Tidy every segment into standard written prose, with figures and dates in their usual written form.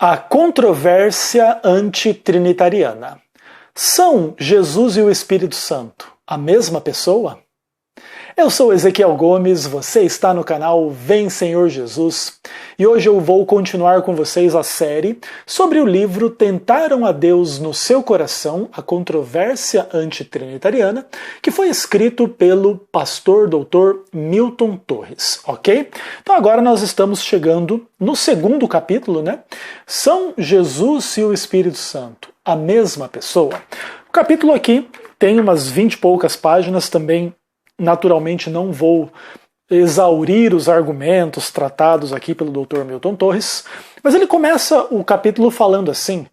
A controvérsia antitrinitariana. São Jesus e o Espírito Santo a mesma pessoa? Eu sou Ezequiel Gomes, você está no canal Vem Senhor Jesus, e hoje eu vou continuar com vocês a série sobre o livro Tentaram a Deus no Seu Coração, a controvérsia antitrinitariana, que foi escrito pelo pastor Dr. Milton Torres, ok? Então agora nós estamos chegando no segundo capítulo, né? São Jesus e o Espírito Santo a mesma pessoa? O capítulo aqui tem umas 20 e poucas páginas, também naturalmente não vou exaurir os argumentos tratados aqui pelo Dr. Milton Torres, mas ele começa o capítulo falando assim,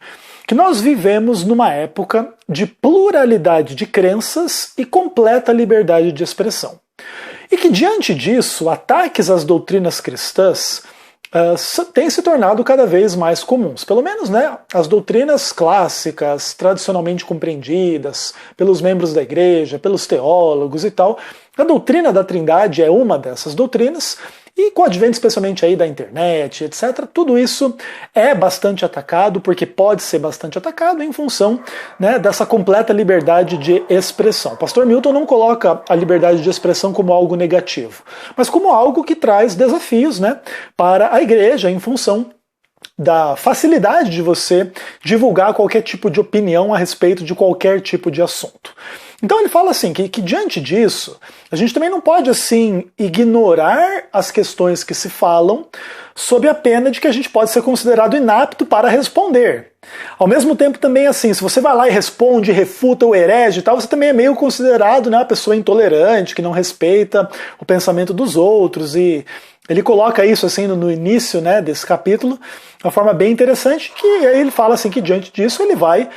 que nós vivemos numa época de pluralidade de crenças e completa liberdade de expressão. E que diante disso, ataques às doutrinas cristãs têm se tornado cada vez mais comuns. Pelo menos, né, as doutrinas clássicas, tradicionalmente compreendidas pelos membros da igreja, pelos teólogos e tal. A doutrina da Trindade é uma dessas doutrinas, e com o advento especialmente aí da internet, etc., tudo isso é bastante atacado, porque pode ser bastante atacado em função, né, dessa completa liberdade de expressão. O pastor Milton não coloca a liberdade de expressão como algo negativo, mas como algo que traz desafios, né, para a igreja em função da facilidade de você divulgar qualquer tipo de opinião a respeito de qualquer tipo de assunto. Então ele fala assim, que diante disso, a gente também não pode assim ignorar as questões que se falam sob a pena de que a gente pode ser considerado inapto para responder. Ao mesmo tempo também assim, se você vai lá e responde, refuta o herege e tal, você também é meio considerado, né, uma pessoa intolerante, que não respeita o pensamento dos outros, e ele coloca isso assim no início, né, desse capítulo, de uma forma bem interessante, que aí ele fala assim que diante disso ele vai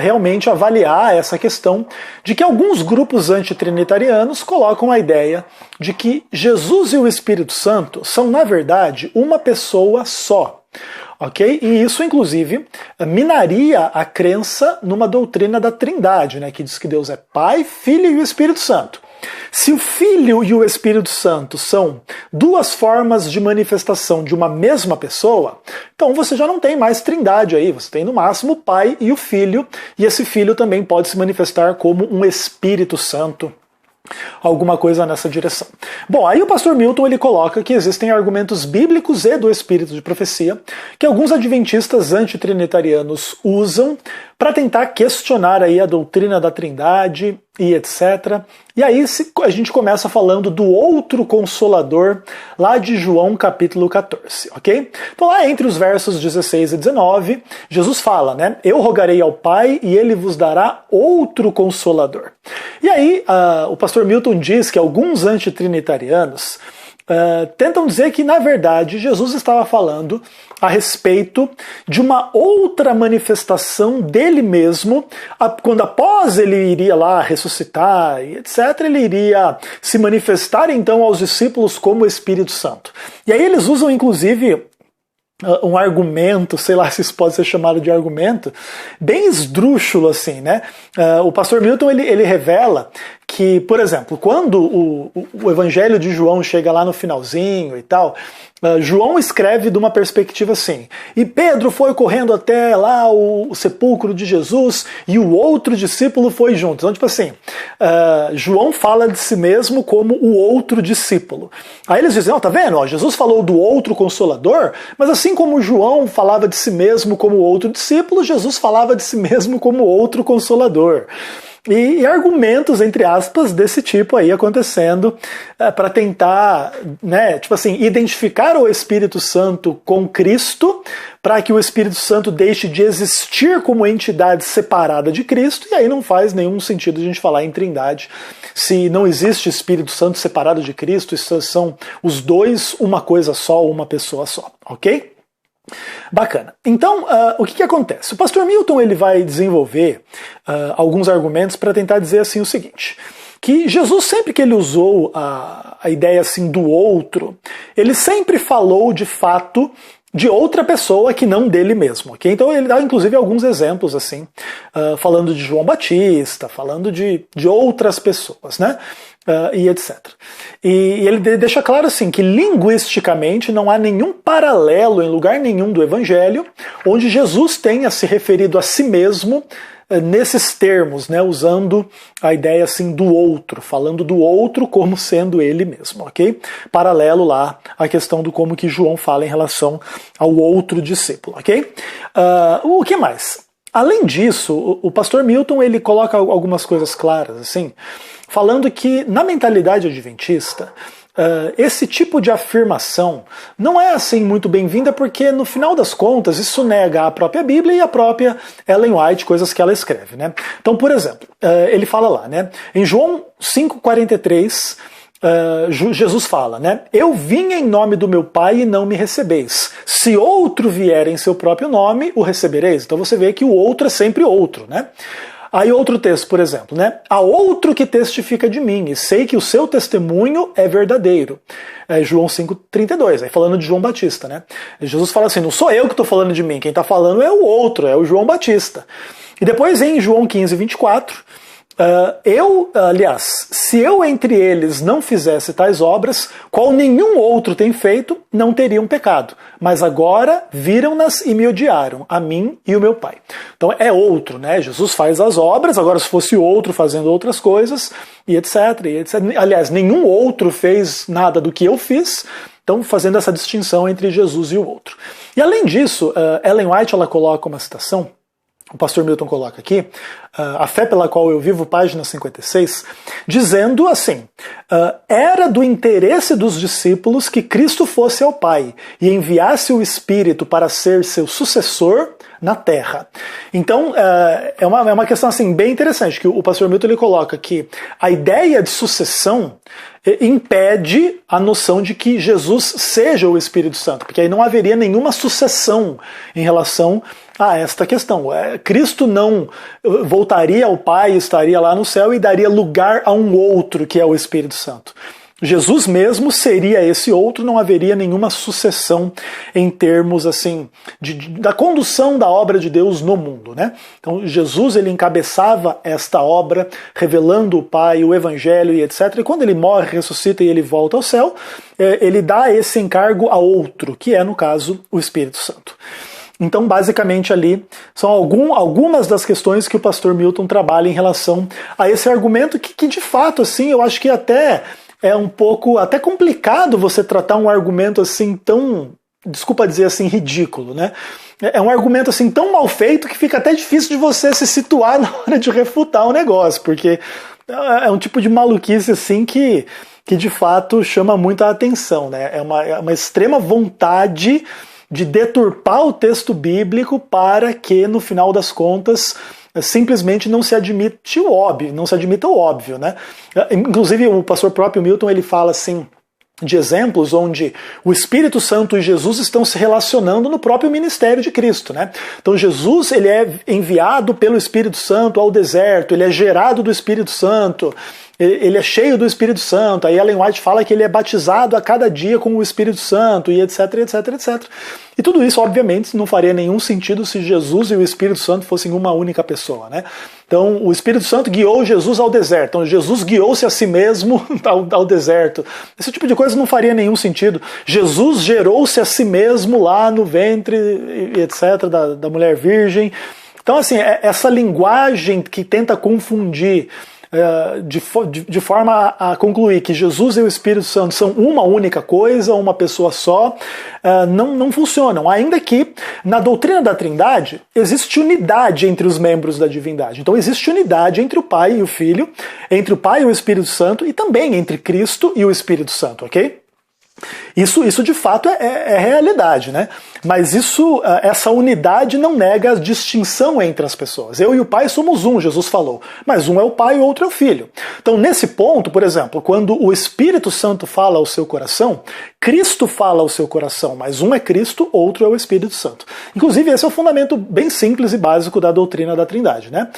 realmente avaliar essa questão de que alguns grupos antitrinitarianos colocam a ideia de que Jesus e o Espírito Santo são, na verdade, uma pessoa só. Ok? E isso, inclusive, minaria a crença numa doutrina da Trindade, né, que diz que Deus é Pai, Filho e o Espírito Santo. Se o Filho e o Espírito Santo são duas formas de manifestação de uma mesma pessoa, então você já não tem mais trindade aí, você tem no máximo o Pai e o Filho, e esse Filho também pode se manifestar como um Espírito Santo, alguma coisa nessa direção. Bom, aí o pastor Milton ele coloca que existem argumentos bíblicos e do espírito de profecia que alguns adventistas antitrinitarianos usam para tentar questionar aí a doutrina da Trindade e etc. E aí a gente começa falando do outro Consolador, lá de João capítulo 14, ok? Então lá entre os versos 16 e 19, Jesus fala, né? Eu rogarei ao Pai e ele vos dará outro Consolador. E aí o pastor Milton diz que alguns antitrinitarianos tentam dizer que, na verdade, Jesus estava falando a respeito de uma outra manifestação dele mesmo, quando após ele iria lá ressuscitar e etc., ele iria se manifestar então aos discípulos como Espírito Santo. E aí eles usam, inclusive, um argumento, sei lá se isso pode ser chamado de argumento, bem esdrúxulo assim, né? O pastor Milton ele revela que, por exemplo, quando o Evangelho de João chega lá no finalzinho e tal, João escreve de uma perspectiva assim, e Pedro foi correndo até lá o sepulcro de Jesus e o outro discípulo foi junto. Então, tipo assim, João fala de si mesmo como o outro discípulo. Aí eles dizem, tá vendo? Ó, Jesus falou do outro Consolador, mas assim como João falava de si mesmo como outro discípulo, Jesus falava de si mesmo como outro Consolador. E argumentos, entre aspas, desse tipo aí acontecendo para tentar, né, tipo assim, identificar o Espírito Santo com Cristo, para que o Espírito Santo deixe de existir como entidade separada de Cristo, e aí não faz nenhum sentido a gente falar em Trindade se não existe Espírito Santo separado de Cristo, isso são os dois uma coisa só, uma pessoa só, ok? Bacana. Então, o que acontece? O pastor Milton ele vai desenvolver alguns argumentos para tentar dizer assim o seguinte, que Jesus, sempre que ele usou a ideia assim do outro, ele sempre falou de fato de outra pessoa que não dele mesmo. Okay? Então ele dá inclusive alguns exemplos assim, falando de João Batista, falando de outras pessoas, né? E etc. E ele deixa claro assim que linguisticamente não há nenhum paralelo em lugar nenhum do Evangelho onde Jesus tenha se referido a si mesmo nesses termos, né, usando a ideia assim do outro, falando do outro como sendo ele mesmo, ok? Paralelo lá à questão do como que João fala em relação ao outro discípulo, ok? O que mais? Além disso, o pastor Milton ele coloca algumas coisas claras, assim, falando que na mentalidade adventista, esse tipo de afirmação não é assim muito bem-vinda porque no final das contas isso nega a própria Bíblia e a própria Ellen White, coisas que ela escreve, né? Então, por exemplo, ele fala lá, né? Em João 5,43, Jesus fala, né? Eu vim em nome do meu Pai e não me recebeis. Se outro vier em seu próprio nome, o recebereis. Então você vê que o outro é sempre outro, né? Aí outro texto, por exemplo, né? Há outro que testifica de mim, e sei que o seu testemunho é verdadeiro. João 5,32, aí falando de João Batista, né? Jesus fala assim, não sou eu que estou falando de mim, quem está falando é o outro, é o João Batista. E depois em João 15,24, se eu entre eles não fizesse tais obras, qual nenhum outro tem feito, não teriam pecado. Mas agora viram-nas e me odiaram, a mim e o meu Pai. Então é outro, né? Jesus faz as obras, agora se fosse outro fazendo outras coisas, e etc, e etc. Aliás, nenhum outro fez nada do que eu fiz, então fazendo essa distinção entre Jesus e o outro. E além disso, Ellen White ela coloca uma citação, o pastor Milton coloca aqui, A Fé pela Qual Eu Vivo, página 56, dizendo assim, era do interesse dos discípulos que Cristo fosse ao Pai e enviasse o Espírito para ser seu sucessor na Terra. Então, é uma questão assim, bem interessante, que o pastor Milton ele coloca que a ideia de sucessão impede a noção de que Jesus seja o Espírito Santo, porque aí não haveria nenhuma sucessão em relação a esta questão. Cristo não voltaria ao Pai, estaria lá no céu e daria lugar a um outro que é o Espírito Santo. Jesus mesmo seria esse outro, não haveria nenhuma sucessão em termos assim da condução da obra de Deus no mundo, né? Então Jesus ele encabeçava esta obra, revelando o Pai, o Evangelho e etc. E quando ele morre, ressuscita e ele volta ao céu, ele dá esse encargo a outro, que é no caso o Espírito Santo. Então, basicamente, ali são algumas das questões que o pastor Milton trabalha em relação a esse argumento que de fato, assim, eu acho que até é um pouco até complicado você tratar um argumento assim tão, desculpa dizer assim, ridículo, né? É um argumento assim tão mal feito que fica até difícil de você se situar na hora de refutar o negócio, porque é um tipo de maluquice assim que de fato chama muita atenção, né? É uma extrema vontade de deturpar o texto bíblico para que, no final das contas, simplesmente não se admite o óbvio, não se admita o óbvio, né? Inclusive o pastor próprio Milton ele fala assim de exemplos onde o Espírito Santo e Jesus estão se relacionando no próprio ministério de Cristo, né? Então Jesus ele é enviado pelo Espírito Santo ao deserto, ele é gerado do Espírito Santo, ele é cheio do Espírito Santo. Aí Ellen White fala que ele é batizado a cada dia com o Espírito Santo e etc, etc, etc. E tudo isso, obviamente, não faria nenhum sentido se Jesus e o Espírito Santo fossem uma única pessoa, né? Então, o Espírito Santo guiou Jesus ao deserto. Então, Jesus guiou-se a si mesmo ao deserto. Esse tipo de coisa não faria nenhum sentido. Jesus gerou-se a si mesmo lá no ventre, etc, da mulher virgem. Então, assim, essa linguagem que tenta confundir de forma a concluir que Jesus e o Espírito Santo são uma única coisa, uma pessoa só, não funcionam. Ainda que na doutrina da Trindade existe unidade entre os membros da divindade. Então existe unidade entre o Pai e o Filho, entre o Pai e o Espírito Santo e também entre Cristo e o Espírito Santo, ok? Isso de fato é realidade, né? Mas essa unidade não nega a distinção entre as pessoas. Eu e o Pai somos um, Jesus falou. Mas um é o Pai e o outro é o Filho. Então, nesse ponto, por exemplo, quando o Espírito Santo fala ao seu coração, Cristo fala ao seu coração, mas um é Cristo, outro é o Espírito Santo. Inclusive, esse é o fundamento bem simples e básico da doutrina da Trindade, né?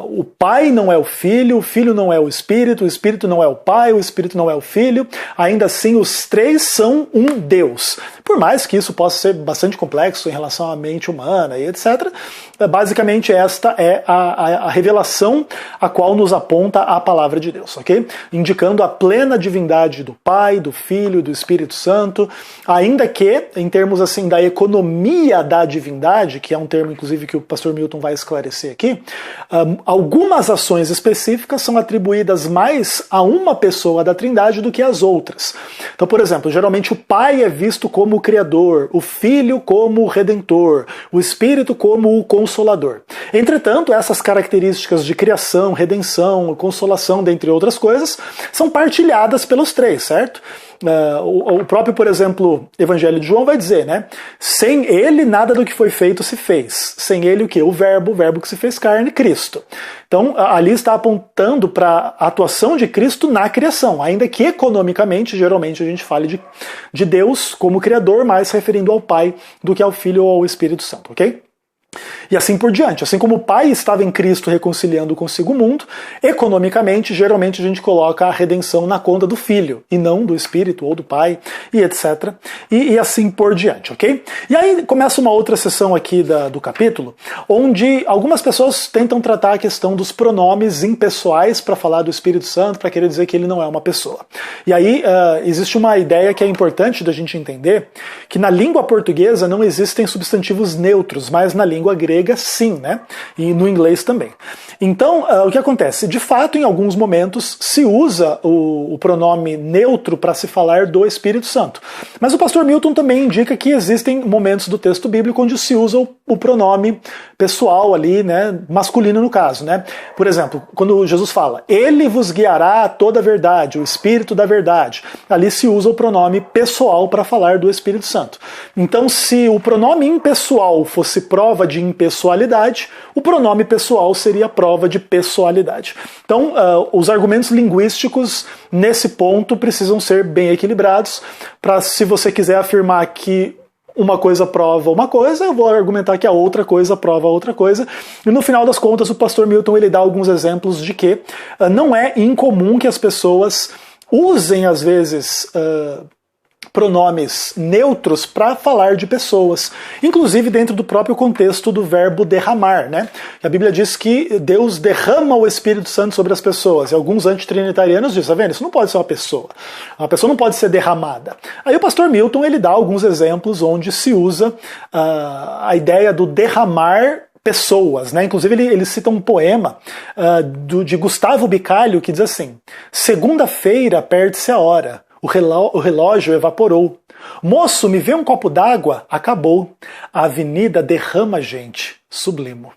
O Pai não é o Filho não é o Espírito não é o Pai, o Espírito não é o Filho. Ainda assim, os três são um Deus. Por mais que isso possa ser bastante complexo em relação à mente humana e etc., basicamente esta é a revelação a qual nos aponta a palavra de Deus, ok? Indicando a plena divindade do Pai, do Filho e do Espírito Espírito Santo, ainda que, em termos assim da economia da divindade, que é um termo inclusive que o pastor Milton vai esclarecer aqui, algumas ações específicas são atribuídas mais a uma pessoa da Trindade do que às outras. Então, por exemplo, geralmente o Pai é visto como o Criador, o Filho como o Redentor, o Espírito como o Consolador. Entretanto, essas características de criação, redenção, consolação, dentre outras coisas, são partilhadas pelos três, certo? O próprio, por exemplo, Evangelho de João vai dizer, né? Sem ele, nada do que foi feito se fez. Sem ele, o quê? O verbo que se fez carne, Cristo. Então, ali está apontando para a atuação de Cristo na criação, ainda que economicamente, geralmente a gente fale de Deus como Criador, mais referindo ao Pai do que ao Filho ou ao Espírito Santo, ok? E assim por diante. Assim como o Pai estava em Cristo reconciliando consigo o mundo, economicamente, geralmente a gente coloca a redenção na conta do Filho, e não do Espírito ou do Pai, e etc. E assim por diante, ok? E aí começa uma outra sessão aqui do capítulo, onde algumas pessoas tentam tratar a questão dos pronomes impessoais para falar do Espírito Santo, para querer dizer que ele não é uma pessoa. E aí existe uma ideia que é importante da gente entender, que na língua portuguesa não existem substantivos neutros, mas na língua grega sim, né? E no inglês também. Então, o que acontece? De fato, em alguns momentos se usa o pronome neutro para se falar do Espírito Santo. Mas o pastor Milton também indica que existem momentos do texto bíblico onde se usa o pronome pessoal ali, né? Masculino no caso, né? Por exemplo, quando Jesus fala, ele vos guiará a toda a verdade, o Espírito da verdade. Ali se usa o pronome pessoal para falar do Espírito Santo. Então, se o pronome impessoal fosse prova de impessoalidade, o pronome pessoal seria prova de pessoalidade. Então, os argumentos linguísticos nesse ponto precisam ser bem equilibrados para, se você quiser afirmar que uma coisa prova uma coisa, eu vou argumentar que a outra coisa prova outra coisa. E no final das contas, o pastor Milton ele dá alguns exemplos de que não é incomum que as pessoas usem, às vezes, pronomes neutros para falar de pessoas, inclusive dentro do próprio contexto do verbo derramar, né? A Bíblia diz que Deus derrama o Espírito Santo sobre as pessoas, e alguns antitrinitarianos dizem, tá vendo? Isso não pode ser uma pessoa não pode ser derramada. Aí o pastor Milton ele dá alguns exemplos onde se usa a ideia do derramar pessoas, né? Inclusive ele cita um poema de Gustavo Bicalho que diz assim: segunda-feira perde-se a hora, o relógio evaporou. Moço, me vê um copo d'água? Acabou. A avenida derrama gente. Sublimo.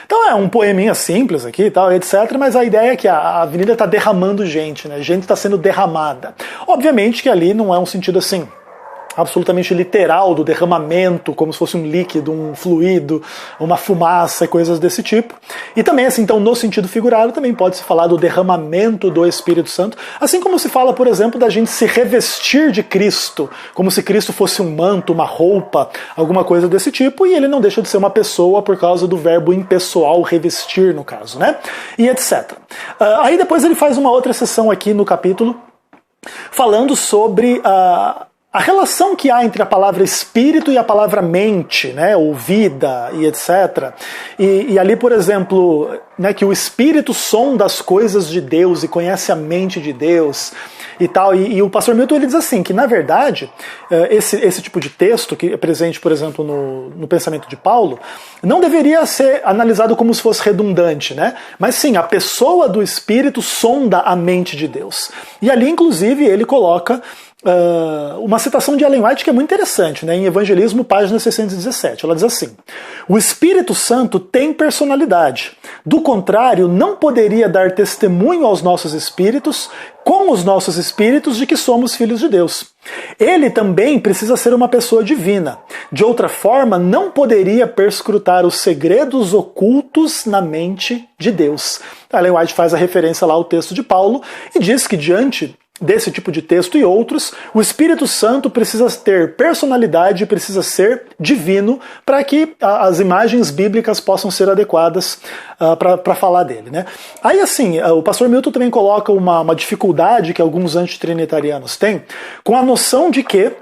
Então é um poeminha simples aqui e tal, etc. Mas a ideia é que a avenida está derramando gente, né? Gente está sendo derramada. Obviamente que ali não é um sentido assim absolutamente literal do derramamento, como se fosse um líquido, um fluido, uma fumaça, coisas desse tipo. E também, assim, então, no sentido figurado, também pode-se falar do derramamento do Espírito Santo, assim como se fala, por exemplo, da gente se revestir de Cristo, como se Cristo fosse um manto, uma roupa, alguma coisa desse tipo, e ele não deixa de ser uma pessoa por causa do verbo impessoal, revestir, no caso, né? E etc. Aí depois ele faz uma outra sessão aqui no capítulo, falando sobre a relação que há entre a palavra espírito e a palavra mente, né, ou vida e etc. E ali, por exemplo, né, que o espírito sonda as coisas de Deus e conhece a mente de Deus e tal. E o pastor Milton ele diz assim, que na verdade esse tipo de texto, que é presente, por exemplo, no pensamento de Paulo, não deveria ser analisado como se fosse redundante, né? Mas sim, a pessoa do espírito sonda a mente de Deus. E ali, inclusive, ele coloca uma citação de Ellen White que é muito interessante, né? Em Evangelismo, página 617. Ela diz assim: o Espírito Santo tem personalidade. Do contrário, não poderia dar testemunho aos nossos espíritos, com os nossos espíritos, de que somos filhos de Deus. Ele também precisa ser uma pessoa divina. De outra forma, não poderia perscrutar os segredos ocultos na mente de Deus. Ellen White faz a referência lá ao texto de Paulo e diz que diante desse tipo de texto e outros, o Espírito Santo precisa ter personalidade, precisa ser divino para que as imagens bíblicas possam ser adequadas para falar dele, né? Aí assim, o pastor Milton também coloca uma dificuldade que alguns antitrinitarianos têm com a noção de que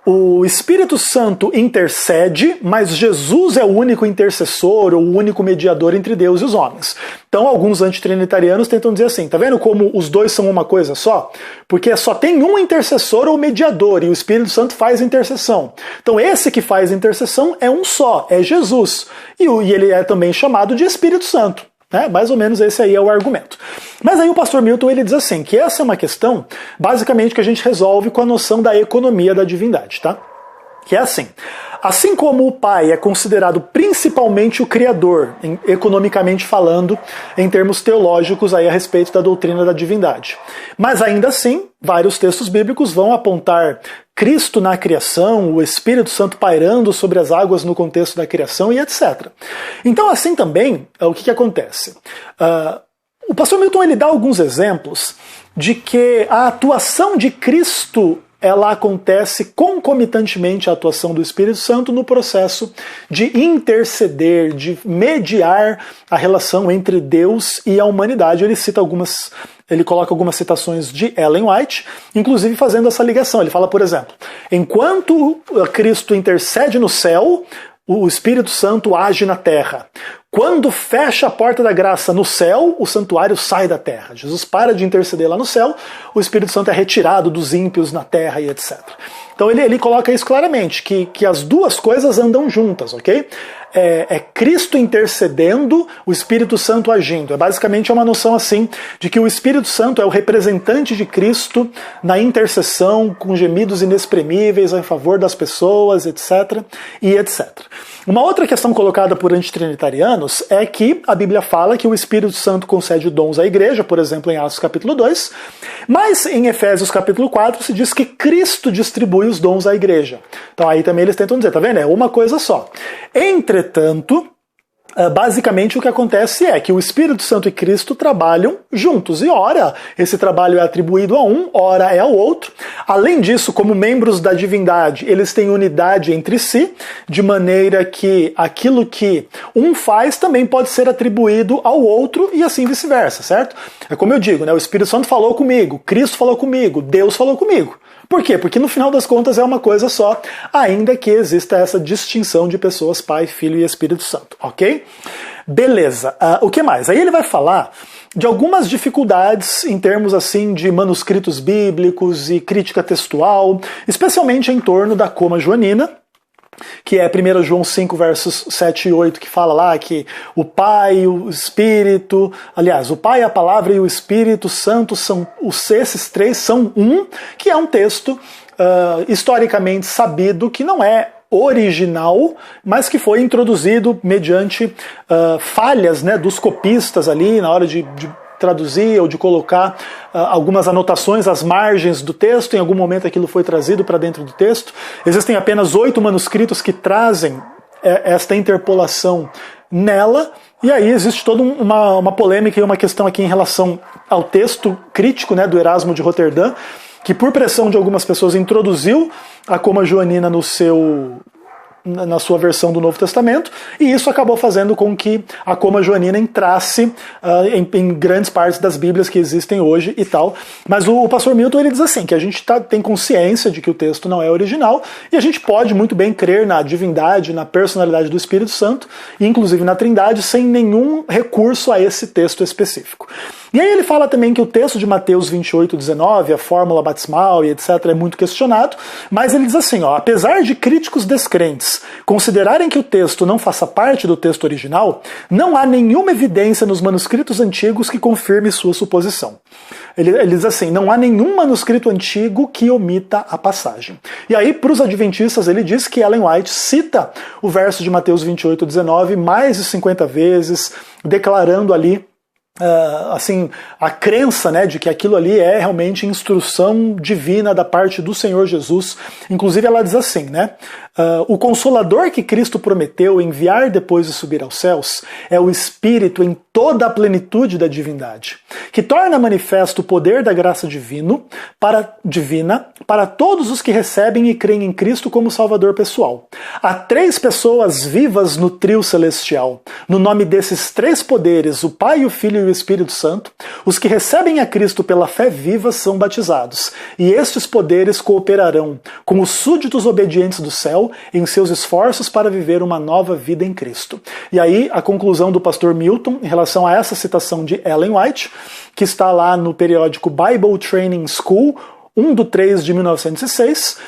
o Espírito Santo intercede, mas Jesus é o único intercessor ou o único mediador entre Deus e os homens. Então alguns antitrinitarianos tentam dizer assim, tá vendo como os dois são uma coisa só? Porque só tem um intercessor ou mediador e o Espírito Santo faz intercessão. Então esse que faz intercessão é um só, é Jesus. E ele é também chamado de Espírito Santo. Mais ou menos esse aí é o argumento. Mas aí o pastor Milton ele diz assim, que essa é uma questão basicamente que a gente resolve com a noção da economia da divindade, tá? Que é assim como o Pai é considerado principalmente o Criador, economicamente falando, em termos teológicos aí a respeito da doutrina da divindade. Mas ainda assim, vários textos bíblicos vão apontar Cristo na criação, o Espírito Santo pairando sobre as águas no contexto da criação e etc. Então assim também, o que acontece? O pastor Milton ele dá alguns exemplos de que a atuação de Cristo ela acontece concomitantemente à atuação do Espírito Santo no processo de interceder, de mediar a relação entre Deus e a humanidade. Ele coloca algumas citações de Ellen White, inclusive fazendo essa ligação. Ele fala, por exemplo, enquanto Cristo intercede no céu, o Espírito Santo age na terra. Quando fecha a porta da graça no céu, o santuário sai da terra. Jesus para de interceder lá no céu, o Espírito Santo é retirado dos ímpios na terra e etc. Então ele coloca isso claramente, que as duas coisas andam juntas, ok? É Cristo intercedendo, o Espírito Santo agindo. Basicamente uma noção assim, de que o Espírito Santo é o representante de Cristo na intercessão, com gemidos inexprimíveis em favor das pessoas, etc. e etc. Uma outra questão colocada por antitrinitarianos é que a Bíblia fala que o Espírito Santo concede dons à igreja, por exemplo, em Atos capítulo 2, mas em Efésios capítulo 4 se diz que Cristo distribui os dons à igreja. Então aí também eles tentam dizer, tá vendo? É uma coisa só. Entretanto, basicamente o que acontece é que o Espírito Santo e Cristo trabalham juntos, e ora esse trabalho é atribuído a um, ora é ao outro. Além disso, como membros da divindade, eles têm unidade entre si, de maneira que aquilo que um faz também pode ser atribuído ao outro e assim vice-versa, certo? É como eu digo, né? O Espírito Santo falou comigo, Cristo falou comigo, Deus falou comigo. Por quê? Porque no final das contas é uma coisa só, ainda que exista essa distinção de pessoas, Pai, Filho e Espírito Santo, ok? Beleza, o que mais? Aí ele vai falar de algumas dificuldades em termos assim de manuscritos bíblicos e crítica textual, especialmente em torno da coma joanina, que é 1 João 5, versos 7 e 8, que fala lá que o Pai, o Espírito, aliás, o Pai, a Palavra e o Espírito Santo, esses três são um, que é um texto historicamente sabido que não é original, mas que foi introduzido mediante falhas, né, dos copistas ali na hora de traduzir ou de colocar algumas anotações às margens do texto. Em algum momento aquilo foi trazido para dentro do texto. Existem apenas 8 manuscritos que trazem esta interpolação nela, e aí existe toda uma polêmica e uma questão aqui em relação ao texto crítico, né, do Erasmo de Roterdã, que por pressão de algumas pessoas introduziu a coma joanina na sua versão do Novo Testamento, e isso acabou fazendo com que a coma joanina entrasse em grandes partes das Bíblias que existem hoje e tal. Mas o pastor Milton ele diz assim, que a gente tem consciência de que o texto não é original, e a gente pode muito bem crer na divindade, na personalidade do Espírito Santo, e inclusive na Trindade, sem nenhum recurso a esse texto específico. E aí ele fala também que o texto de Mateus 28, 19, a fórmula batismal e etc. é muito questionado, mas ele diz assim, apesar de críticos descrentes considerarem que o texto não faça parte do texto original, não há nenhuma evidência nos manuscritos antigos que confirme sua suposição. Ele diz assim, não há nenhum manuscrito antigo que omita a passagem. E aí, para os adventistas, ele diz que Ellen White cita o verso de Mateus 28, 19 mais de 50 vezes, declarando ali assim, a crença, né, de que aquilo ali é realmente instrução divina da parte do Senhor Jesus. Inclusive ela diz assim, né, O Consolador que Cristo prometeu enviar depois de subir aos céus é o Espírito em toda a plenitude da divindade, que torna manifesto o poder da graça divina para todos os que recebem e creem em Cristo como Salvador pessoal. Há 3 pessoas vivas no trio celestial. No nome desses 3 poderes, o Pai, o Filho e o Espírito Santo, os que recebem a Cristo pela fé viva são batizados, e estes poderes cooperarão com os súditos obedientes do céu em seus esforços para viver uma nova vida em Cristo. E aí a conclusão do pastor Milton em relação a essa citação de Ellen White, que está lá no periódico Bible Training School, 1/3 de 1906,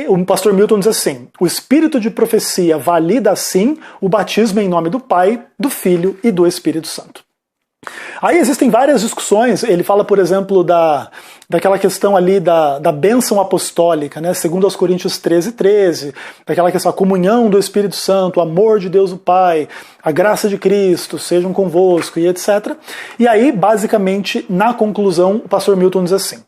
o pastor Milton diz assim: o espírito de profecia valida assim o batismo em nome do Pai, do Filho e do Espírito Santo. Aí existem várias discussões. Ele fala, por exemplo, daquela questão ali da bênção apostólica, né? Segundo aos Coríntios 13:13, daquela questão, a comunhão do Espírito Santo, o amor de Deus o Pai, a graça de Cristo, sejam convosco e etc. E aí, basicamente, na conclusão, o pastor Milton diz assim,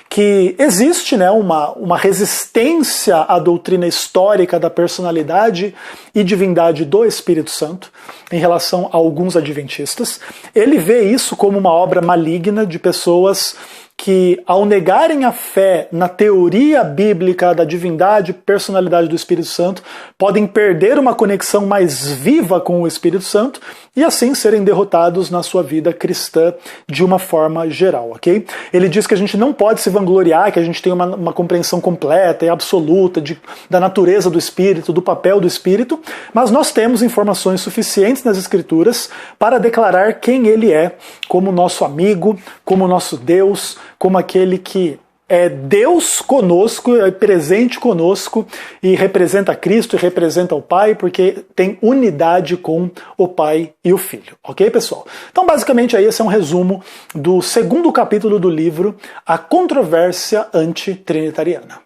que existe, né, uma resistência à doutrina histórica da personalidade e divindade do Espírito Santo em relação a alguns adventistas. Ele vê isso como uma obra maligna de pessoas que, ao negarem a fé na teoria bíblica da divindade e personalidade do Espírito Santo, podem perder uma conexão mais viva com o Espírito Santo e assim serem derrotados na sua vida cristã de uma forma geral, ok? Ele diz que a gente não pode se vangloriar, que a gente tem uma compreensão completa e absoluta da natureza do Espírito, do papel do Espírito, mas nós temos informações suficientes nas Escrituras para declarar quem ele é como nosso amigo, como nosso Deus, como aquele que é Deus conosco, é presente conosco e representa Cristo e representa o Pai, porque tem unidade com o Pai e o Filho. Ok, pessoal? Então, basicamente, aí esse é um resumo do 2º capítulo do livro A Controvérsia Antitrinitariana.